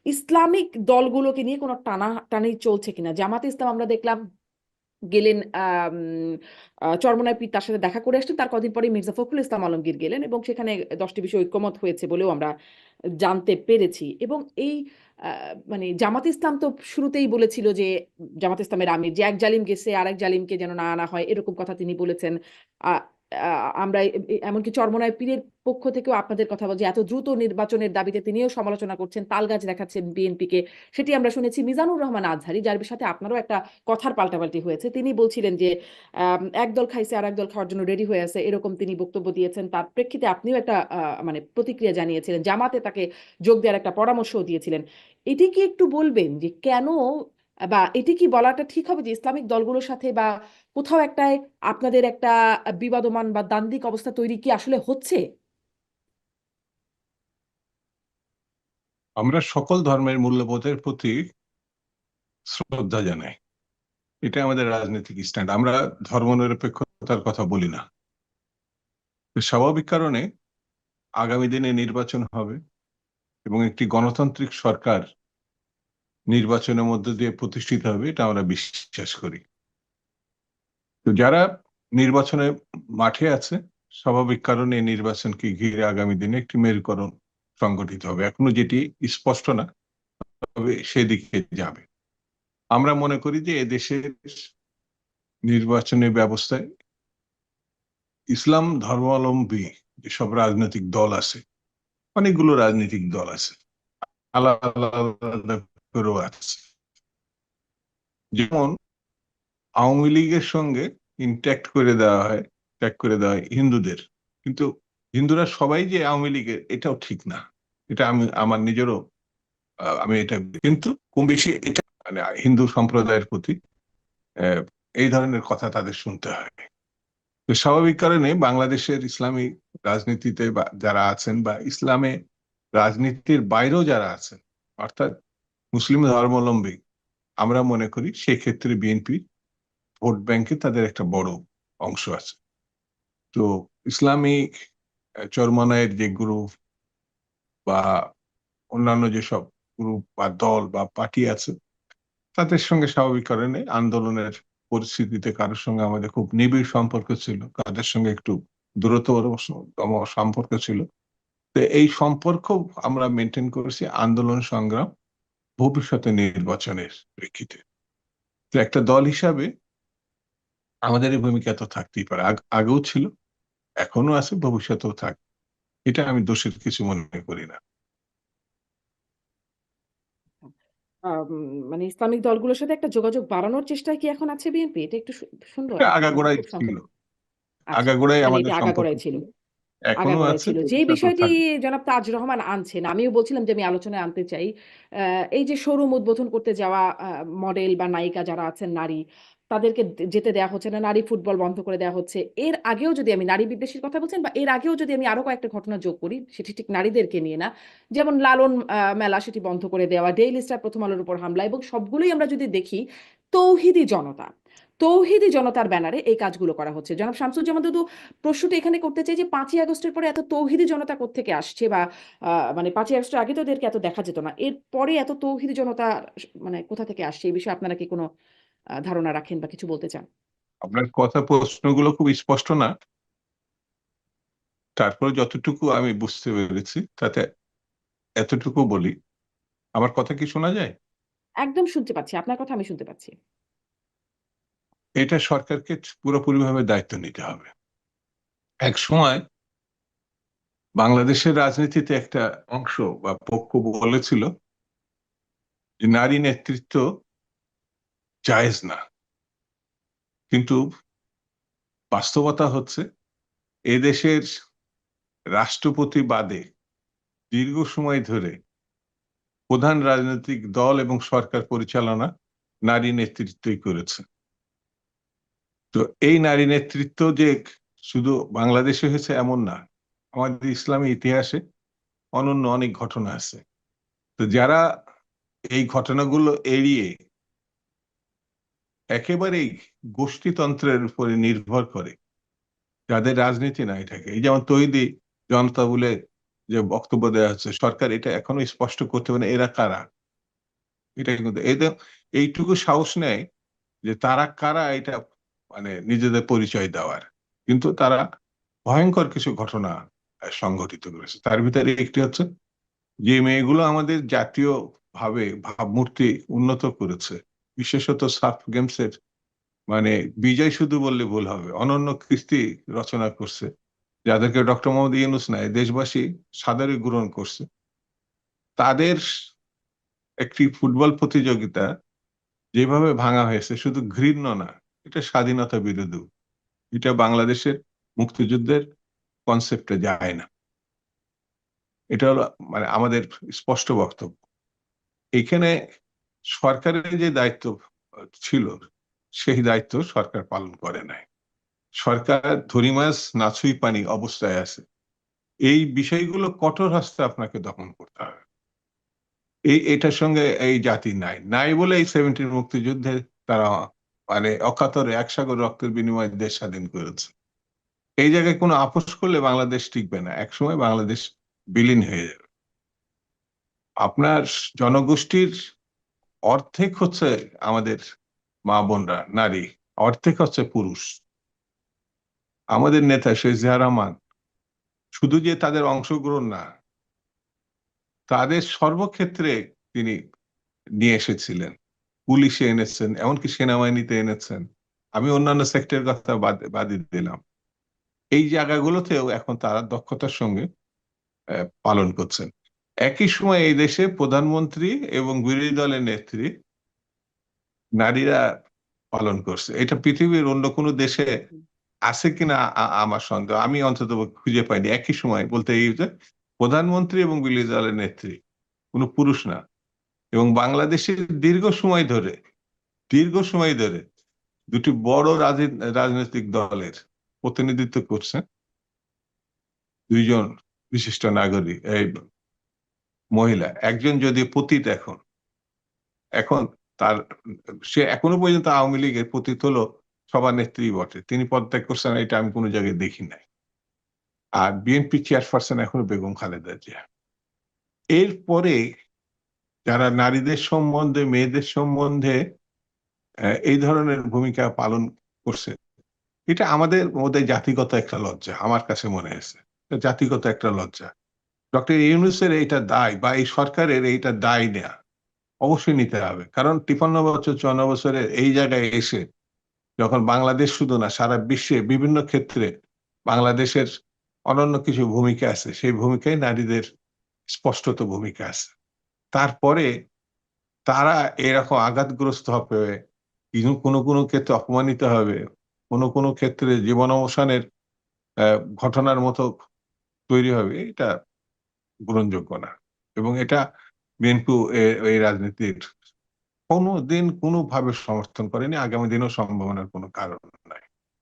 Islamic দলগুলোকে নিয়ে কোনো টানাটানি চলছে কিনা। জামাতে ইসলাম আমরা দেখলাম গেলেন চরমোনাই পীর তার সাথে দেখা করে আসছেন, তার কদিন পরে মির্জা ফখরুল ইসলাম আলমগীর গেলেন এবং সেখানে 10টি বিষয়ে ঐক্যমত হয়েছে বলেও আমরা জানতে পেরেছি। এবং এই মানে জামাত ইসলাম তো শুরুতেই বলেছিল যে জামাত ইসলামের আমির যে এক জালিম গেছে আর এক জালিমকে যেন না আনা হয়, এরকম কথা তিনি বলেছেন। আহ, আমরা এমনকি চরমোনাই পীরের পক্ষ থেকেও আপনাদের কথা বলছি, এত দ্রুত নির্বাচনের দাবিতে তিনিও সমালোচনা করছেন, তালগাছ দেখাচ্ছেন বিএনপিকে, সেটি আমরা শুনেছি। মিজানুর রহমান আজহারী, যার সাথে আপনারও একটা কথার পাল্টাপাল্টি হয়েছে, তিনি বলছিলেন যে একদল খাইছে আর একদল খাওয়ার জন্য রেডি হয়ে আছে, এরকম তিনি বক্তব্য দিয়েছেন। তার প্রেক্ষিতে আপনিও একটা মানে প্রতিক্রিয়া জানিয়েছিলেন, জামাতে তাকে যোগ দেওয়ার একটা পরামর্শও দিয়েছিলেন। এটি কি একটু বলবেন যে কেন, বা এটি কি বলাটা ঠিক হবে যে ইসলামিক দলগুলোর সাথে বা কোথাও একটা আপনাদের একটা বিবাদমান বা দ্বান্দ্বিক অবস্থা তৈরি কি আসলে হচ্ছে? আমরা সকল ধর্মের মূল্যবোধের প্রতি শ্রদ্ধা জানাই। এটা আমাদের রাজনৈতিক স্ট্যান্ড। আমরা ধর্মনিরপেক্ষতার কথা বলি না। তো স্বাভাবিক কারণে আগামী দিনে নির্বাচন হবে এবং একটি গণতান্ত্রিক সরকার নির্বাচনের মধ্য দিয়ে প্রতিষ্ঠিত হবে, এটা আমরা বিশ্বাস করি। তো যারা নির্বাচনে মাঠে আছে, স্বাভাবিক কারণে এই নির্বাচনকে ঘিরে আগামী দিনে একটি মেরুকরণ সংগঠিত হবে। এখনো যেটি স্পষ্ট না, তবে সেদিকে যাবে। আমরা মনে করি যে এদেশের নির্বাচনী ব্যবস্থায় ইসলাম ধর্মাবলম্বী যেসব রাজনৈতিক দল আছে, অনেকগুলো রাজনৈতিক দল আছে, আলাদা আলাদা করেও আছে। যেমন আওয়ামী লীগের সঙ্গে ইন্ট্যাক্ট করে দেওয়া হয়, ত্যাগ করে দেওয়া হয় হিন্দুদের, কিন্তু হিন্দুরা সবাই যে আওয়ামী লীগের এটাও ঠিক না। এটা আমি আমার নিজেরও আমি এটা, কিন্তু কম বেশি এটা মানে হিন্দু সম্প্রদায়ের প্রতি আহ, এই ধরনের কথা তাদের শুনতে হয়। তো স্বাভাবিক কারণে বাংলাদেশের ইসলামী রাজনীতিতে বা যারা আছেন বা ইসলামে রাজনীতির বাইরেও যারা আছেন, অর্থাৎ মুসলিম ধর্মাবলম্বী, আমরা মনে করি সেক্ষেত্রে বিএনপি ভোট ব্যাংকে তাদের একটা বড় অংশ আছে। তো ইসলামিক চরমনায়ের যে গ্রুপ বা অন্যান্য যেসব গ্রুপ বা দল বা পার্টি আছে, তাদের সঙ্গে স্বাভাবিক কারণে আন্দোলনের পরিস্থিতিতে কারোর সঙ্গে আমাদের খুব নিবিড় সম্পর্ক ছিল, কাদের সঙ্গে একটু দূরত্বতম সম্পর্ক ছিল। তো এই সম্পর্ক আমরা মেনটেন করেছি আন্দোলন সংগ্রাম ভবিষ্যতে নির্বাচনের প্রেক্ষিতে। তো একটা দল হিসাবে আমাদের এই ভূমিকা তো থাকতেই পারে, আগেও ছিল, এখনো আছে, ভবিষ্যতেও থাকবে। এটা আমি দোষের কিছু মনে করি না। আম, মানে ইসলামিক দলগুলোর সাথে একটা যোগাযোগ বাড়ানোর চেষ্টায় কি এখন আছে বিএনপি? এটা একটু শুনবো এটা একটু, মানে আগাগোড়াই খুব ছিল, সংক্ষেপে। আচ্ছা, আগাগোড়াই মানে আমাদের এটা সম্পর্ক আগাগোড়াই ছিল। ছিল, এখনো আগাগোড়াই আছে, ছিল যে ভবিষ্যতেও বিষয়টি থাকবে। জনাব তাজ রহমান আনছেন, আমিও বলছিলাম যে আমি আলোচনায় আনতে চাই। এই যে শোরুম উদ্বোধন করতে যাওয়া মডেল বা নায়িকা যারা আছেন নারী, তাদেরকে যেতে দেওয়া হচ্ছে না, নারী ফুটবল বন্ধ করে দেওয়া হচ্ছে। এর আগেও যদি আমি নারী বিদ্বেষীর কথা বলছেন, বা এর আগেও যদি আমি আরো কয়েকটা ঘটনা যোগ করি, সেটি ঠিক নারীদেরকে নিয়ে না, যেমন লালন মেলা সেটি বন্ধ করে দেওয়া, ডেইলি স্টার প্রথম আলোর উপর হামলা, এবং সবগুলোই আমরা যদি দেখি তৌহিদি জনতা, তৌহিদি জনতার ব্যানারে এই কাজগুলো করা হচ্ছে। জনাব শামসুজ্জামান দুদু, প্রশ্নটা এখানে করতে চাই যে 5ই আগস্টের পরে এত তৌহিদি জনতা কোত্থেকে আসছে, বা মানে 5ই আগস্টের আগে তো ওদেরকে এত দেখা যেত না, এরপরে এত তৌহিদি জনতা মানে কোথা থেকে আসছে, এই বিষয়ে আপনারা কি কোনো ধারণা রাখেন বা কিছু বলতে চান? আপনার কথা প্রশ্নগুলো খুব স্পষ্ট না, তারপরে যতটুকু আমি বুঝতে পেরেছি তাতে এতটুকু বলি। আমার কথা কি শোনা যায়? একদম শুনতে পাচ্ছি, আপনার কথা আমি শুনতে পাচ্ছি। এটা সরকারকে পুরোপুরিভাবে দায়িত্ব নিতে হবে। এক সময় বাংলাদেশের রাজনীতিতে একটা অংশ বা পক্ষ বলেছিল যে নারী নেতৃত্ব জায়েজ না, কিন্তু বাস্তবতা হচ্ছে এদেশের রাষ্ট্রপতি বাদে দীর্ঘ সময় ধরে প্রধান রাজনৈতিক দল এবং সরকার পরিচালনা নারী নেতৃত্বই করেছে। তো এই নারী নেতৃত্ব যে শুধু বাংলাদেশে হয়েছে এমন না, আমাদের ইসলামী ইতিহাসে অনন্য অনেক ঘটনা আছে। তো যারা এই ঘটনাগুলো এড়িয়ে একেবারেই গোষ্ঠীতন্ত্রের উপরে নির্ভর করে, যাদের রাজনীতি নাই থাকে, এই যেমন তৈদি জনতা বলে যে বক্তব্য দেওয়া হচ্ছে, সরকার এটা এখনো স্পষ্ট করতে পারে না এরা কারা। এটা কিন্তু এদের এইটুকু সাহস নেয় যে তারা কারা এটা মানে নিজেদের পরিচয় দেওয়ার। কিন্তু তারা ভয়ংকর কিছু ঘটনা সংঘটিত করেছে। তার ভিতরে একটি হচ্ছে যে মেয়েগুলো আমাদের জাতীয় ভাবে ভাবমূর্তি উন্নত করেছে, বিশেষত সাফ গেমসের মানে বিজয় শুধু বললে ভুল হবে, অনন্য কীর্তি রচনা করছে, যাদেরকে ডক্টর মোহাম্মদ ইউনূস নাই দেশবাসী সাদরে গ্রহণ করছে। তাদের একটি ফুটবল প্রতিযোগিতা যেভাবে ভাঙা হয়েছে শুধু ঘৃণ্য না, এটা স্বাধীনতা বিরোধী, এটা বাংলাদেশের মুক্তিযুদ্ধের কনসেপ্টে যায় না। এটা হলো মানে আমাদের স্পষ্ট বক্তব্য। এখানে সরকারের যে দায়িত্ব ছিল সেই দায়িত্ব সরকার পালন করে নাই। সরকার ধরি মাছ না ছুঁই পানি অবস্থায় আছে। এই বিষয়গুলো কঠোর হস্তে আপনাকে দমন করতে হবে। এটার সঙ্গে এই জাতি নাই নাই বলে এই 70 মুক্তিযুদ্ধে তারা মানে অকাতরে এক সাগর রক্তের বিনিময়ে দেশ স্বাধীন করেছে। এই জায়গায় কোনো আপোষ করলে বাংলাদেশ টিকবে না, একসময় বাংলাদেশ বিলীন হয়ে যাবে। আপনার জনগোষ্ঠীর অর্ধেক হচ্ছে আমাদের মা বোনরা, নারী, অর্ধেক হচ্ছে পুরুষ। আমাদের নেতা শেখ জিয়া রহমান শুধু যে তাদের অংশগ্রহণ না, তাদের সর্বক্ষেত্রে তিনি নিয়ে এসেছিলেন, পুলিশে এনেছেন, এমনকি সেনাবাহিনীতে এনেছেন। আমি অন্যান্য সেক্টরের কথা বাদই দিলাম। এই জায়গাগুলোতেও এখন তারা দক্ষতার সঙ্গে পালন করছেন। একই সময় এই দেশে প্রধানমন্ত্রী এবং বিরোধী দলের নেত্রী নারীরা পালন করছে। এটা পৃথিবীর অন্য কোনো দেশে আছে কিনা আমার সন্দেহ। আমি অন্তত খুঁজে পাইনি। একই সময় বলতে এই যে প্রধানমন্ত্রী এবং বিরোধী দলের নেত্রী কোনো পুরুষ না, এবং বাংলাদেশের দীর্ঘ সময় ধরে দুটি বড় রাজনৈতিক দলের প্রতিনিধিত্ব করছেন দুইজন বিশিষ্ট নাগরিক, এই মহিলা। একজন যদি পতিত এখন তার সে এখনো পর্যন্ত আওয়ামী লীগের পতিত হলো সভানেত্রী বটে, তিনি পদত্যাগ করছেন এটা আমি কোনো জায়গায় দেখি নাই। আর বিএনপি চেয়ারপারসন এখনো বেগম খালেদা জিয়া। এরপরে যারা নারীদের সম্বন্ধে, মেয়েদের সম্বন্ধে এই ধরনের ভূমিকা পালন করছে, এটা আমাদের মধ্যে জাতিগত একটা লজ্জা, আমার কাছে মনে হয়েছে জাতিগত একটা লজ্জা। ডক্টর ইউনূসের এইটা দায় বা এই সরকারের এইটা দায় নেয়া অবশ্যই নিতে হবে, কারণ 53 বছর 54 বছরের এই জায়গায় এসে যখন বাংলাদেশ শুধু না সারা বিশ্বে বিভিন্ন ক্ষেত্রে বাংলাদেশের অনন্য কিছু ভূমিকা আছে, সেই ভূমিকায় নারীদের স্পষ্টত ভূমিকা আছে। তারপরে তারা এরকম আঘাতগ্রস্ত হবে, কোনো কোনো ক্ষেত্রে অপমানিত হবে, কোনো কোনো ক্ষেত্রে জীবন অবসানের ঘটনার মতো তৈরি হবে, এটা গ্রহণযোগ্য না। এবং এটা বিএনপি এই রাজনীতির কোনোদিন কোনোভাবে সমর্থন করেনি, আগামী দিনেও সম্ভাবনার কোনো কারণ নাই।